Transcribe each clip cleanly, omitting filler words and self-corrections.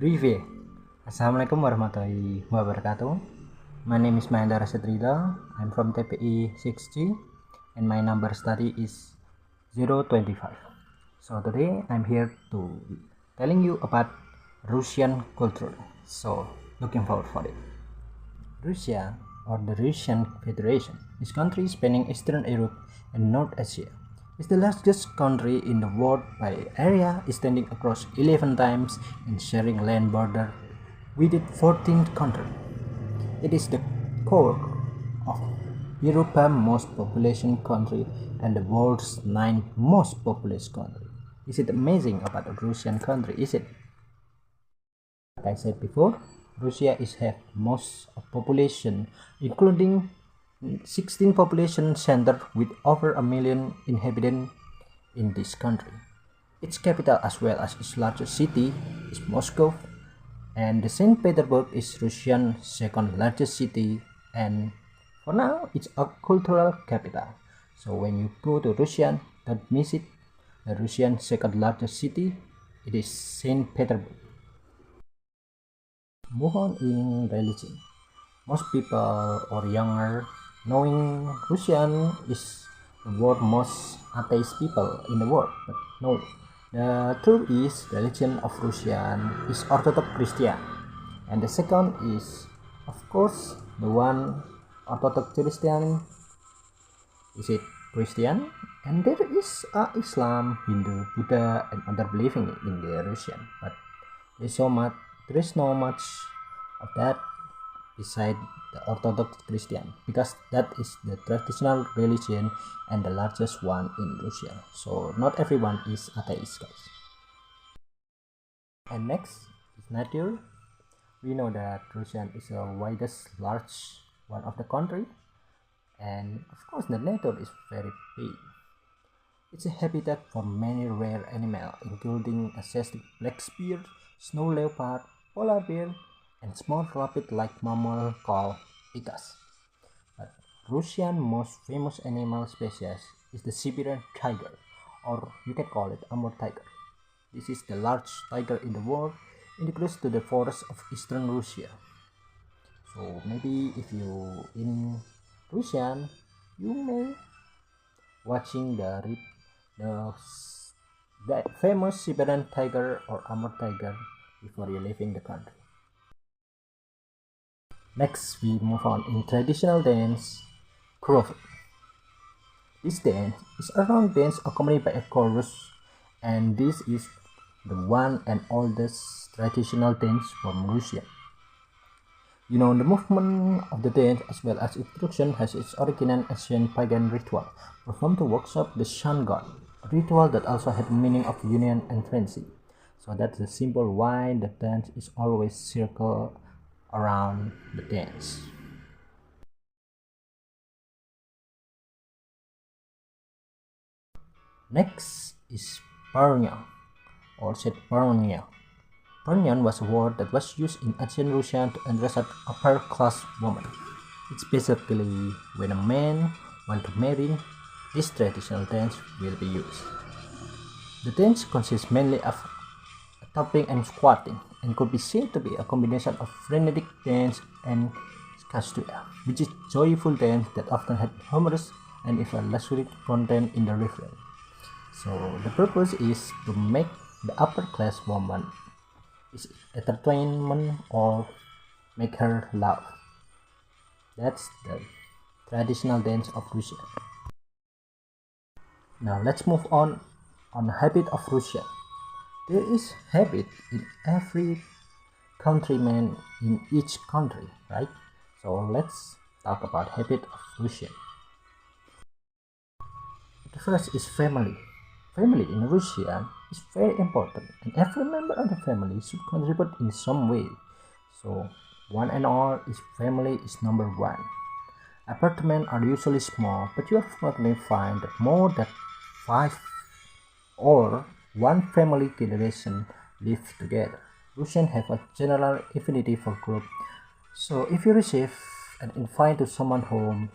Review. Assalamualaikum warahmatullahi wabarakatuh. My name is Mahendra Rasyid Ridho. I'm from TPI 6G and my number study is 025. So today I'm here to telling you about Russian culture. So looking forward for it. Russia or the Russian Federation is a country spanning Eastern Europe and North Asia. It's the largest country in the world by area, extending across 11 times and sharing land border with its 14th country. It is the core of Europe's most populous country and the world's 9th most populous country. Is it amazing about a Russian country? Is it? Like I said before, Russia is have most of population, including 16 population center with over a million inhabitants in this country. Its capital as well as its largest city is Moscow, and the St. Petersburg is Russia's second largest city, and for now it's a cultural capital. So when you go to Russia, don't miss it. The Russian second largest city, it is St. Petersburg. Move on in religion. Most people or younger knowing Russian is the world most atheist people in the world, but no. The truth is religion of Russian is Orthodox Christian, and the second is of course the one Orthodox Christian is it Christian, and there is Islam, Hindu, Buddha, and other believing in the Russian, but there is no much of that beside the Orthodox Christian, because that is the traditional religion and the largest one in Russia. So not everyone is atheist, guys. And next is nature. We know that Russia is the widest large one of the country, and of course the nature is very big. It's a habitat for many rare animals, including Asiatic black bear, snow leopard, polar bear, and small rabbit-like mammal called pikas. But Russia's most famous animal species is the Siberian tiger, or you can call it Amur tiger. This is the largest tiger in the world, includes to the forests of eastern Russia. So maybe if you in Russian, you may watching the famous Siberian tiger or Amur tiger before you leaving the country. Next, we move on in traditional dance, Krovet. This dance is a round dance accompanied by a chorus, and this is the one and oldest traditional dance from Russia. You know, the movement of the dance as well as instruction has its origin in ancient pagan ritual performed to worship the sun god, a ritual that also had meaning of union and friendship. So that's the symbol why the dance is always circle around the dance. Next is Parnya, or said Parnya. Parnyan was a word that was used in ancient Russia to address an upper class woman. It's basically when a man wants to marry, this traditional dance will be used. The dance consists mainly of tapping and squatting, and could be said to be a combination of frenetic dance and skaztuya, which is joyful dance that often had humorous and even lyric content in the refrain. So the purpose is to make the upper class woman is entertainment or make her laugh. That's the traditional dance of Russia. Now let's move on the habit of Russia. There is habit in every countryman in each country, right? So let's talk about habit of Russia. The first is family. Family in Russia is very important, and every member of the family should contribute in some way. So one and all is family is number one. Apartments are usually small, but you frequently find that more than 5 or one family generation live together. Russians have a general affinity for group, so if you receive an invite to someone's home,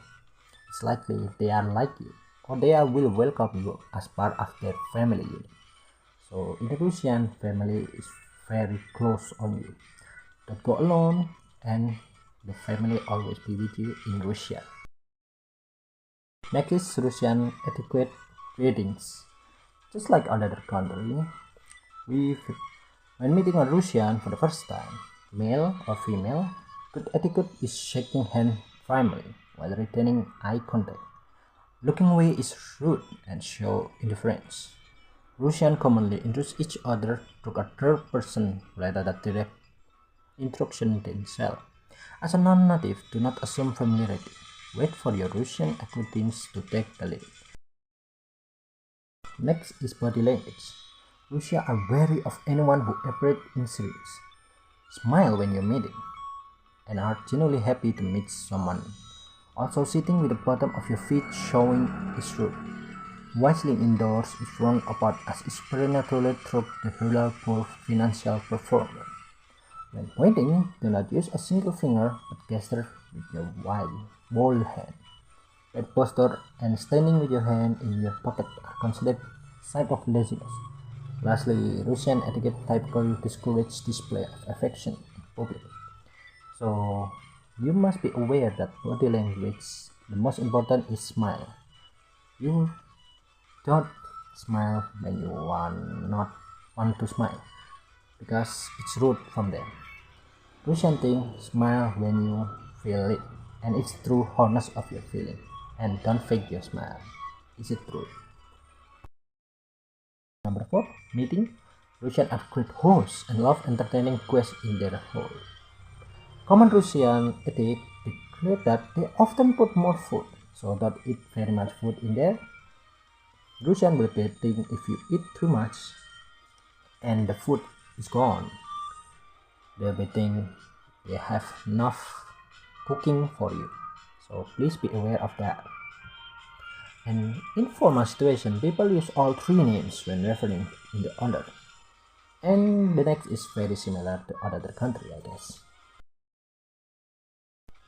it's likely they are like you, or they will welcome you as part of their family unit. So in the Russian, family is very close on you. Don't go alone, and the family always be with you in Russia. Next is Russian etiquette greetings. Just like other country, when meeting a Russian for the first time, male or female, good etiquette is shaking hand firmly while retaining eye contact. Looking away is rude and show indifference. Russians commonly introduce each other through a third person rather than direct introduction themselves. As a non-native, do not assume familiarity. Wait for your Russian acquaintance to take the lead. Next is body language. Russia are wary of anyone who appears serious. Smile when you're meeting and are genuinely happy to meet someone. Also, sitting with the bottom of your feet showing is rude. Whistling indoors is frowned upon as is preternaturally through the hurler for financial performance. When pointing, do not use a single finger but gesture with your wide, bold hand. Bad posture and standing with your hand in your pocket are considered sign of laziness. Lastly, Russian etiquette typically discourages display of affection in public. So you must be aware that body language, the most important is smile. You don't smile when you not want to smile because it's rude from them. Russian thing, smile when you feel it, and it's true honest of your feeling, and don't fake your smile. Is it true? Number 4, meeting. Russian are great hosts and love entertaining guests in their home. Common Russian ethic declares that they often put more food, so don't eat very much food in there. Russian will be think if you eat too much and the food is gone. They'll be think they have enough cooking for you. So please be aware of that. In informal situation, people use all three names when referring in the order. And the next is very similar to other country, I guess.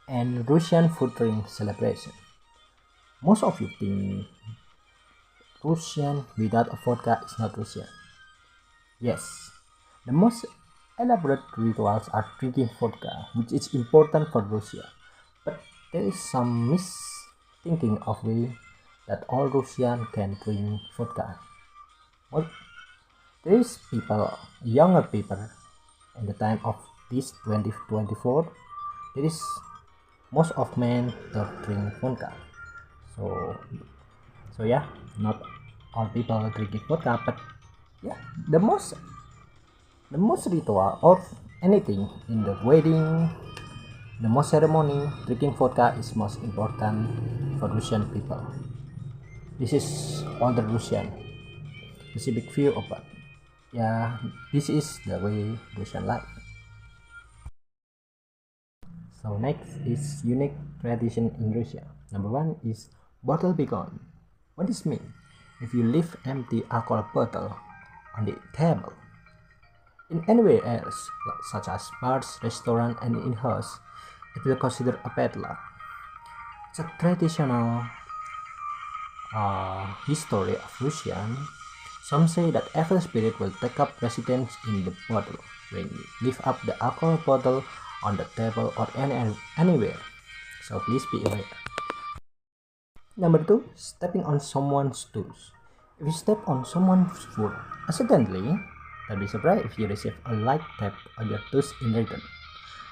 And Russian food drink celebration. Most of you think Russian without a vodka is not Russian. Yes, the most elaborate rituals are drinking vodka, which is important for Russia. But there is some misthinking of way that all Russian can drink vodka. Well, there is people, younger people, in the time of this 2024, there is most of men don't drink vodka. So yeah, not all people drinking vodka, but yeah, the most ritual or anything in the wedding, the most ceremony, drinking vodka is most important for Russian people. This is all the Russian specific view of it. Yeah, this is the way Russian life. So next is unique tradition in Russia. Number 1 is bottle be gone. What does this mean? If you leave empty alcohol bottle on the table in anywhere else, such as bars, restaurant, and in house, it will consider a bad luck. It's a traditional history of Russian. Some say that evil spirit will take up residence in the bottle when you leave up the alcohol bottle on the table or anywhere. So please be aware. Number 2, stepping on someone's toes. If you step on someone's foot accidentally, don't be surprised if you receive a light tap on your toes in return.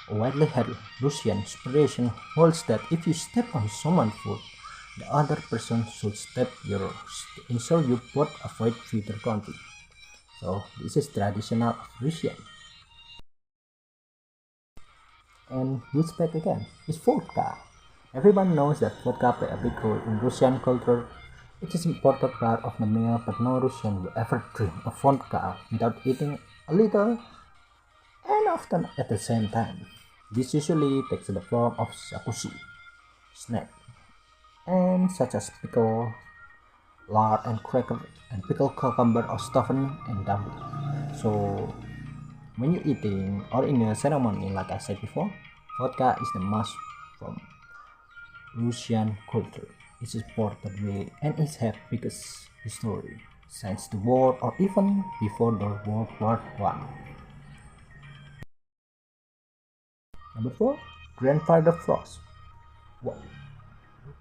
A widely held Russian tradition holds that if you step on someone's foot, the other person should step yours to ensure you both avoid future conflict. So this is traditional Russian. And who's back again? It's vodka. Everyone knows that vodka plays a big role in Russian culture. It is an important part of the meal, but no Russian will ever drink a vodka without eating a little and often at the same time. This usually takes the form of shakushi, snack, and such as pickle, lard and cracker, and pickled cucumber or stuffing and dumpling. So when you're eating or in a ceremony, like I said before, vodka is the must from Russian culture. It's important way and it has biggest history since the war or even before the World War I. Number 4, Grandfather Frost.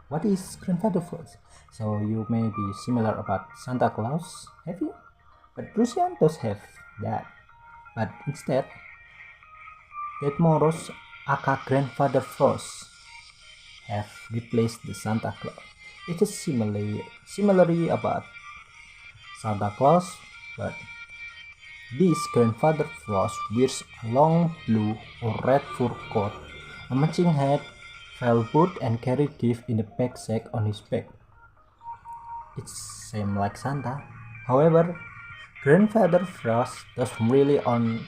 What is Grandfather Frost? So you may be similar about Santa Claus, have you? But Russian does have that. But instead, Ded Moroz aka Grandfather Frost have replaced the Santa Claus. It is similarly about Santa Claus, but this Grandfather Frost wears a long blue or red fur coat, a matching hat, felt boot, and carried gift in a backpack on his back. It's same like Santa. However, Grandfather Frost doesn't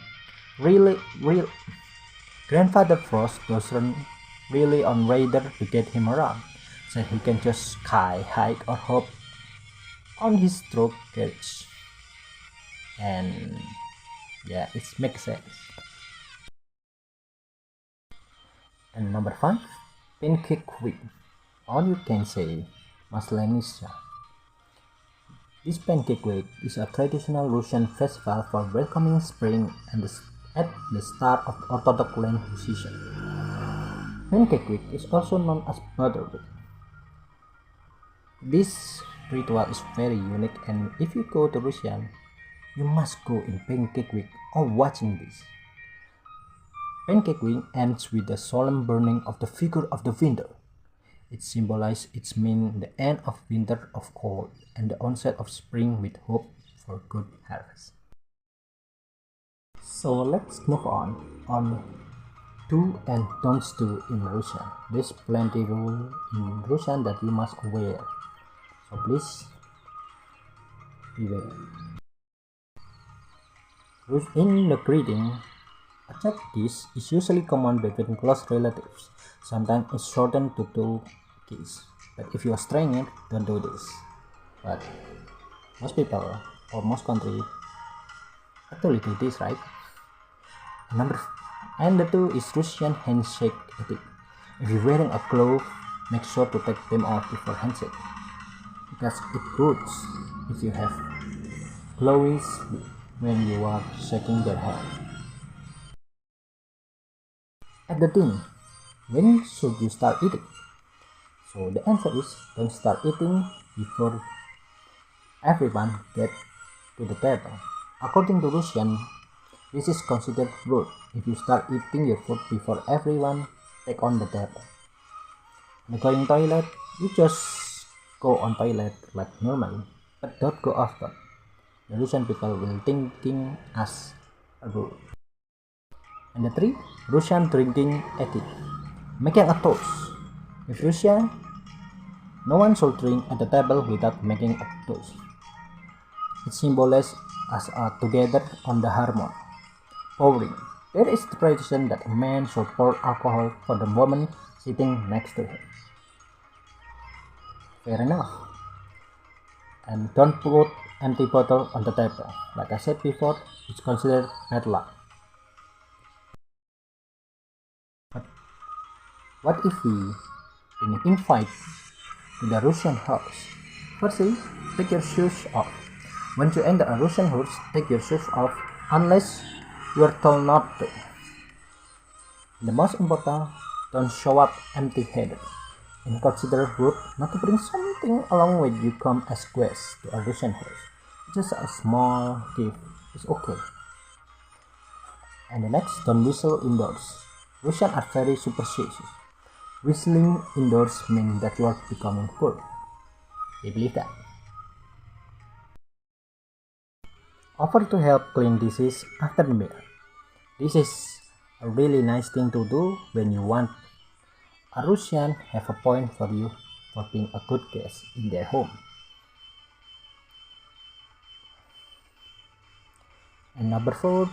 Grandfather Frost doesn't really on Raider to get him around, so he can just sky, hike, or hop on his truck carriage. And yeah, it makes sense. And number 5, Pancake Week, or you can say Maslenisia. This Pancake Week is a traditional Russian festival for welcoming spring and at the start of Orthodox Lent season. Pancake Week is also known as Butter Week. This ritual is very unique, and if you go to Russia, you must go in Pancake Week or watching this. Pancake Week ends with the solemn burning of the figure of the winter. It symbolizes its mean the end of winter of cold and the onset of spring with hope for good harvest. So let's move on do and don'ts do in Russian. There's plenty rule in Russian that you must aware. So please beware. In the greeting, a chat kiss is usually common between close relatives. Sometimes it's shortened to 2 kiss. But if you are stranger, don't do this. But most people or most countries actually do this, right? And the 2 is Russian handshake etiquette. If you're wearing a glove, make sure to take them off before handshake, because it hurts if you have gloves when you are shaking their hand. At the thing, when should you start eating? So the answer is don't start eating before everyone gets to the table. According to Russian, this is considered rude if you start eating your food before everyone take on the table. And going toilet, you just go on toilet like normally, but don't go after. The Russian people will thinking as a rule. And the 3, Russian drinking etiquette. Making a toast. If Russia, no one should drink at the table without making a toast. It symbolizes us together on the harmony. Pouring. There is the tradition that a man should pour alcohol for the woman sitting next to him. Fair enough. And don't put empty bottle on the table. Like I said before, it's considered bad luck. But what if we been invited to the Russian house? Firstly, take your shoes off. When you enter a Russian house, take your shoes off unless you are told not to. And the most important, don't show up empty-handed. And consider rude not to bring something along when you come as guests to a Russian house. Just a small gift is okay. And the next, don't whistle indoors. Russians are very superstitious. Whistling indoors means that you are becoming poor. They believe that. Offer to help clean dishes after the meal. This is a really nice thing to do when you want a Russian have a point for you for being a good guest in their home. And number 4,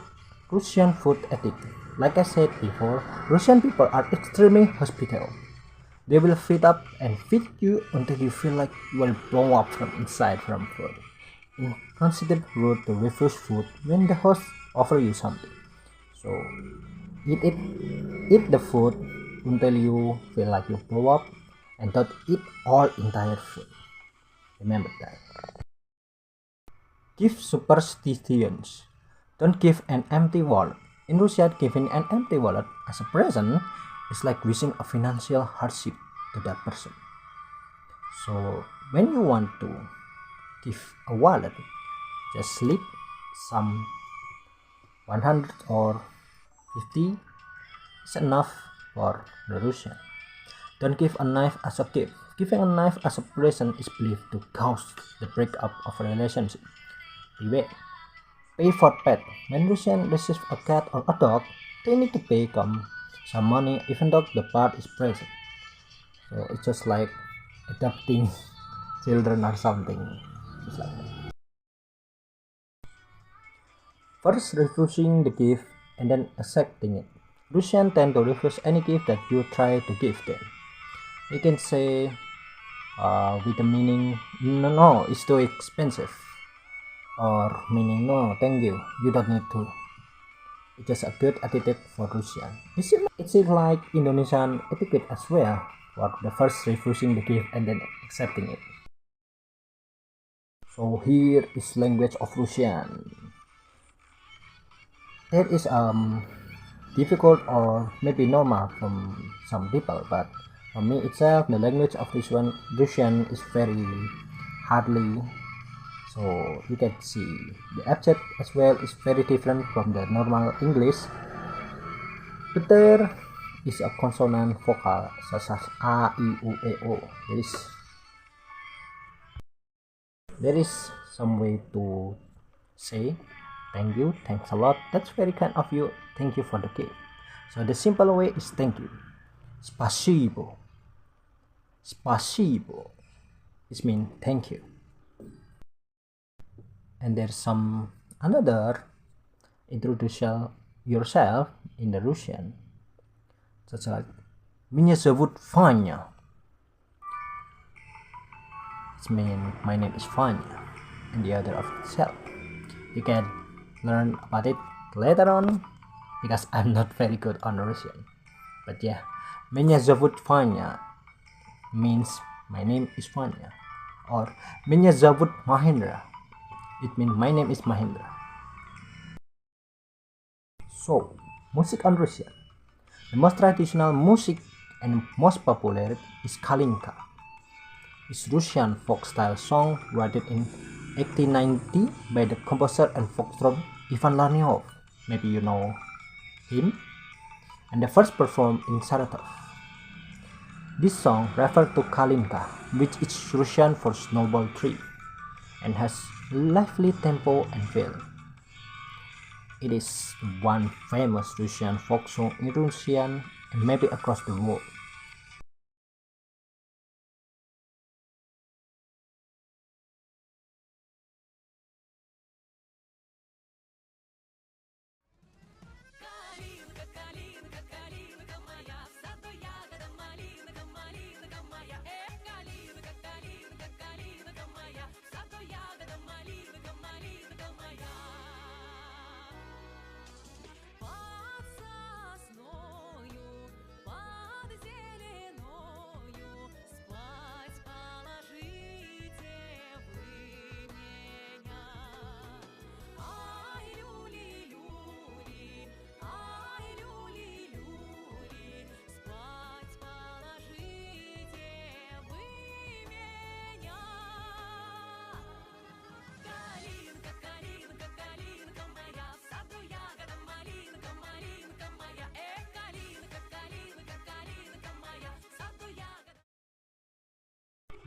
Russian food etiquette. Like I said before, Russian people are extremely hospitable. They will feed up and feed you until you feel like you will blow up from inside from food. It's considered rude to refuse food when the host offers you something. So eat the food until you feel like you blow up, and don't eat all entire food. Remember that. Give superstitions. Don't give an empty wallet. In Russia, giving an empty wallet as a present is like wishing a financial hardship to that person. So when you want to give a wallet, just slip some 100 or 50 is enough for the Russian. Don't give a knife as a gift. Giving a knife as a present is believed to cause the breakup of a relationship. Beware. Pay for pet. When Russian receive a cat or a dog, they need to pay some money even though the part is present. So it's just like adopting children or something. Just like that. First refusing the gift and then accepting it. Russians tend to refuse any gift that you try to give them. You can say with the meaning no, it's too expensive, or meaning no, thank you, you don't need to. It's just a good attitude for Russian. It's like Indonesian etiquette as well, for the first refusing the gift and then accepting it. So here is language of Russian. That is difficult or maybe normal from some people, but for me itself, the language of Russian is very hardly. So you can see the accent as well is very different from the normal English. But there is a consonant vocal such as a, I, u, e, o. There is some way to say thank you, thanks a lot, that's very kind of you, thank you for the gift. So the simple way is thank you. Спасибо. Спасибо. It means thank you. And there's some another introduce yourself in the Russian, such like Меня зовут Vanya. It means my name is Vanya, and the other of itself. You can learn about it later on because I'm not very good on Russian. But yeah, Меня зовут Vanya means my name is Vanya, or Меня зовут Mahendra. It means my name is Mahendra. So, music on Russian. The most traditional music and most popular is Kalinka. It's Russian folk style song written in 1890 by the composer and foxtrot Ivan Larniov. Maybe you know him. And the first performed in Saratov. This song refers to Kalinka, which is Russian for snowball tree, and has lively tempo and feel. It is one famous Russian folk song in Russian and maybe across the world.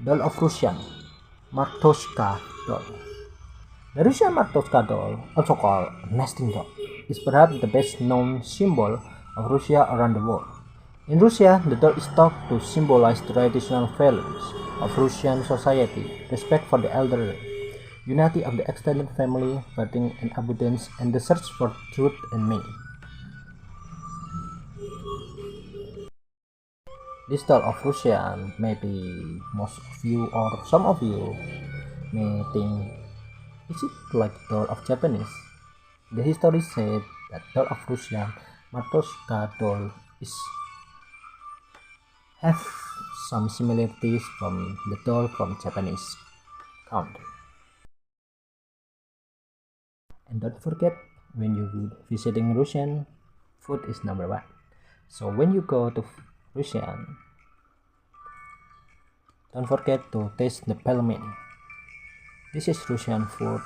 Doll of Russian, Martoshka doll. The Russian Martoshka doll, also called nesting doll, is perhaps the best known symbol of Russia around the world. In Russia, the doll is thought to symbolize the traditional values of Russian society, respect for the elderly, unity of the extended family, birthing and abundance, and the search for truth and meaning. This doll of Russian, maybe most of you or some of you may think, is it like doll of Japanese? The history said that doll of Russian, Martoshka doll is have some similarities from the doll from Japanese country. And don't forget, when you visiting Russian, food is number one. So when you go to Russian, don't forget to taste the pelmeni. This is Russian food.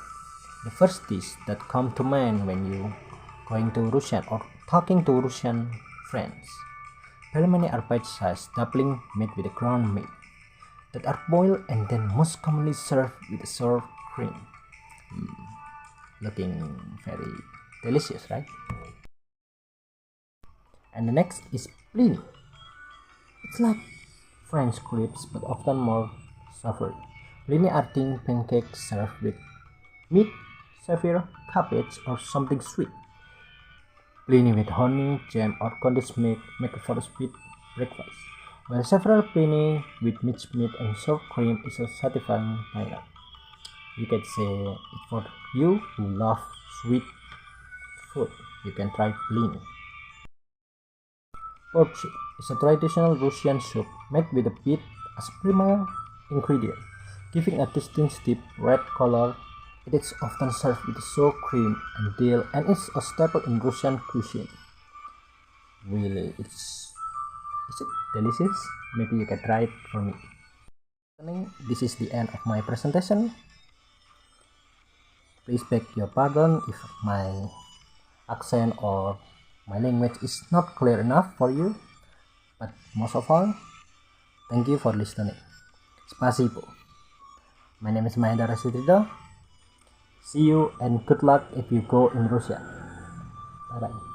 The first dish that come to mind when you going to Russian or talking to Russian friends. Pelmeni are bite-sized dumpling made with ground meat that are boiled and then most commonly served with sour cream. Looking very delicious, right? And the next is blini. It's like French crepes but often more savory. Blini are thin pancakes served with meat, saffir, cabbage, or something sweet. Blini with honey, jam, or condensed milk make for a sweet breakfast, while several blini with mixed meat and sour cream is a satisfying lineup. You can say it for you who love sweet food. You can try blini. Borscht is a traditional Russian soup made with a beet as primary ingredient, giving a distinctive red color. It is often served with sour cream and dill and is a staple in Russian cuisine. Really, is it delicious? Maybe you can try it for me. This is the end of my presentation. Please beg your pardon if my accent or my language is not clear enough for you, but most of all, thank you for listening. Spasibo. My name is Mahendra Rasyid. See you and good luck if you go in Russia. Bye bye.